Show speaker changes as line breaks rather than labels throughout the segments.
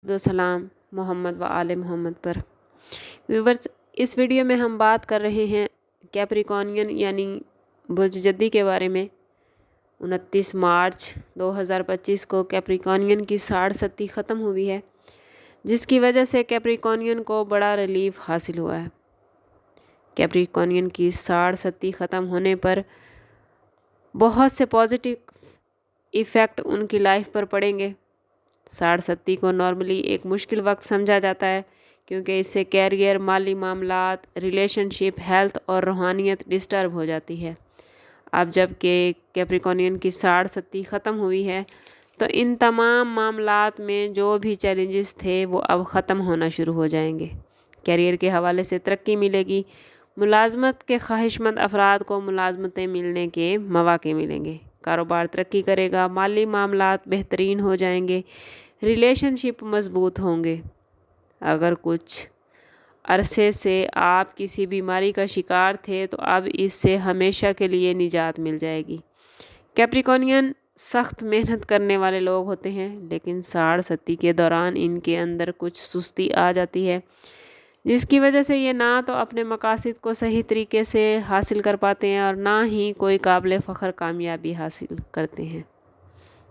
दो सलाम मोहम्मद व आले मोहम्मद पर। व्यूवर्स, इस वीडियो में हम बात कर रहे हैं कैप्रिकॉर्नियन यानी बुर्ज के बारे में। 29 मार्च 2025 को कैप्रिकॉर्नियन की 60 ख़त्म हुई है, जिसकी वजह से कैप्रिकॉर्नियन को बड़ा रिलीफ हासिल हुआ है। कैप्रिकॉर्नियन की 60 ख़त्म होने पर बहुत से पॉजिटिव इफ़ेक्ट उनकी लाइफ पर पड़ेंगे। 60 को नॉर्मली एक मुश्किल वक्त समझा जाता है, क्योंकि इससे कैरियर, माली मामलात, रिलेशनशिप, हेल्थ और रूहानियत डिस्टर्ब हो जाती है। अब जब कि कैप्रिकॉर्नियन की 60 ख़त्म हुई है, तो इन तमाम मामलात में जो भी चैलेंजेस थे वो अब ख़त्म होना शुरू हो जाएंगे। कैरियर के हवाले से तरक्की मिलेगी, मुलाजमत के ख्वाहिशमंद अफराद को मुलाजमतें मिलने के मौके मिलेंगे, कारोबार तरक्की करेगा, माली मामलात बेहतरीन हो जाएंगे, रिलेशनशिप मज़बूत होंगे। अगर कुछ अरसे से आप किसी बीमारी का शिकार थे, तो अब इससे हमेशा के लिए निजात मिल जाएगी। कैप्रिकॉर्नियन सख्त मेहनत करने वाले लोग होते हैं, लेकिन 60 के दौरान इनके अंदर कुछ सुस्ती आ जाती है, जिसकी वजह से ये ना तो अपने मकासद को सही तरीके से हासिल कर पाते हैं और ना ही कोई काबिल फ़ख्र कामयाबी हासिल करते हैं।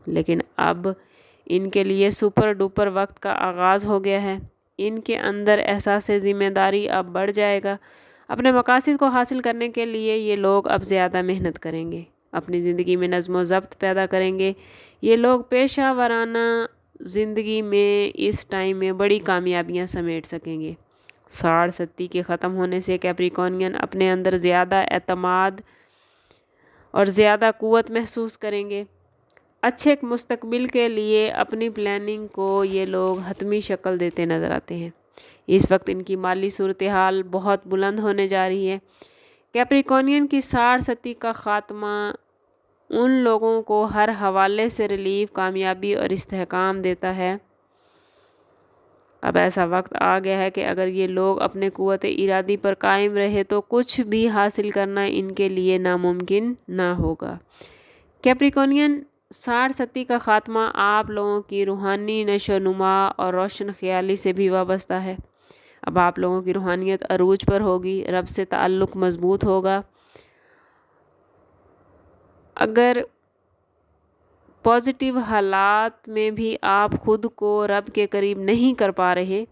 लेकिन अब इनके लिए सुपर डुपर वक्त का आगाज़ हो गया है। इनके अंदर एहसास ज़िम्मेदारी अब बढ़ जाएगा। अपने मकासद को हासिल करने के लिए ये लोग अब ज़्यादा मेहनत करेंगे, अपनी ज़िंदगी में नज़्म व ज़ब्त पैदा करेंगे। ये लोग पेशा वराना ज़िंदगी में इस टाइम में बड़ी कामयाबियाँ समेट सकेंगे। 60 के ख़त्म होने से कैप्रिकॉर्नियन अपने अंदर ज़्यादा एतमाद और ज़्यादा क़ुव्वत महसूस करेंगे। अच्छे एक मुस्तकबिल के लिए अपनी प्लानिंग को ये लोग हतमी शक्ल देते नज़र आते हैं। इस वक्त इनकी माली सूरत हाल बहुत बुलंद होने जा रही है। कैप्रिकॉर्नियन की 60 का ख़ात्मा उन लोगों को हर हवाले से रिलीफ, कामयाबी और इस्तेहकाम देता है। अब ऐसा वक्त आ गया है कि अगर ये लोग अपने क़ुव्वत इरादी पर कायम रहे, तो कुछ भी हासिल करना इनके लिए नामुमकिन ना होगा। कैप्रिकॉर्नियन 60 का ख़ात्मा आप लोगों की रूहानी नशोनुमा और रोशन ख्याली से भी वाबस्ता है। अब आप लोगों की रूहानियत अरूज पर होगी, रब से ताल्लुक़ मज़बूत होगा। अगर पॉजिटिव हालात में भी आप ख़ुद को रब के करीब नहीं कर पा रहे,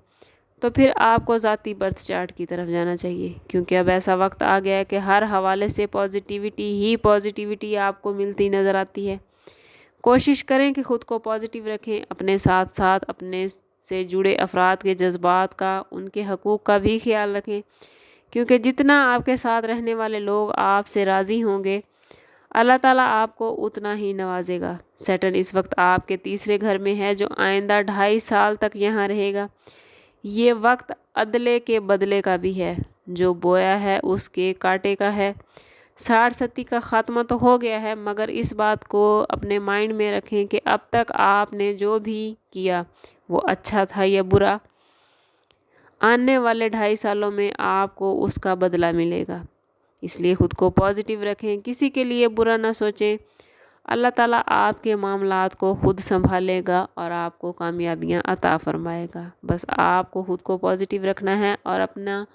तो फिर आपको ज़ाती बर्थ चार्ट की तरफ जाना चाहिए, क्योंकि अब ऐसा वक्त आ गया है कि हर हवाले से पॉजिटिविटी आपको मिलती नज़र आती है। कोशिश करें कि ख़ुद को पॉजिटिव रखें, अपने साथ साथ अपने से जुड़े अफराद के जज्बात का, उनके हकूक़ का भी ख्याल रखें, क्योंकि जितना आपके साथ रहने वाले लोग आपसे राज़ी होंगे, अल्लाह ताला आपको उतना ही नवाजेगा। सैटर्न इस वक्त आपके तीसरे घर में है, जो आइंदा 2.5 साल तक यहाँ रहेगा। ये वक्त अदले के बदले का भी है, जो बोया है उसके कांटे का है। 60 का ख़ात्मा तो हो गया है, मगर इस बात को अपने माइंड में रखें कि अब तक आपने जो भी किया वो अच्छा था या बुरा, आने वाले 2.5 सालों में आपको उसका बदला मिलेगा। इसलिए ख़ुद को पॉजिटिव रखें, किसी के लिए बुरा ना सोचें। अल्लाह ताला आपके मामलात को ख़ुद संभालेगा और आपको कामयाबियाँ अता फ़रमाएगा। बस आपको ख़ुद को पॉजिटिव रखना है और अपना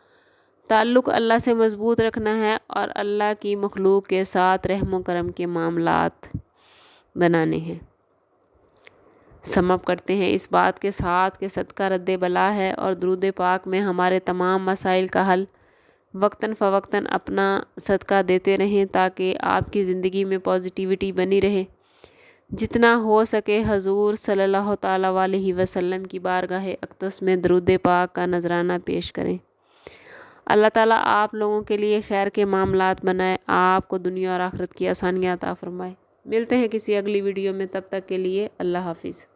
ताल्लुक़ अल्लाह से मज़बूत रखना है और अल्लाह की मखलूक के साथ रहम व करम के मामलात बनाने हैं। समअप करते हैं इस बात के साथ कि सदका रद्द बला है और दुरूद पाक में हमारे तमाम मसाइल का हल। वक्तन फ़वक्तन अपना सदका देते रहें, ताकि आपकी ज़िंदगी में पॉजिटिविटी बनी रहे। जितना हो सके हजूर सल्लल्लाहु ताला अलैहि वसल्लम की बारगाह अक़दस में दुरूद पाक का नजराना पेश करें। अल्लाह ताला आप लोगों के लिए खैर के मामलात बनाए, आपको दुनिया और आखिरत की आसानियाँ अता फ़रमाए। मिलते हैं किसी अगली वीडियो में, तब तक के लिए अल्लाह हाफ़िज़।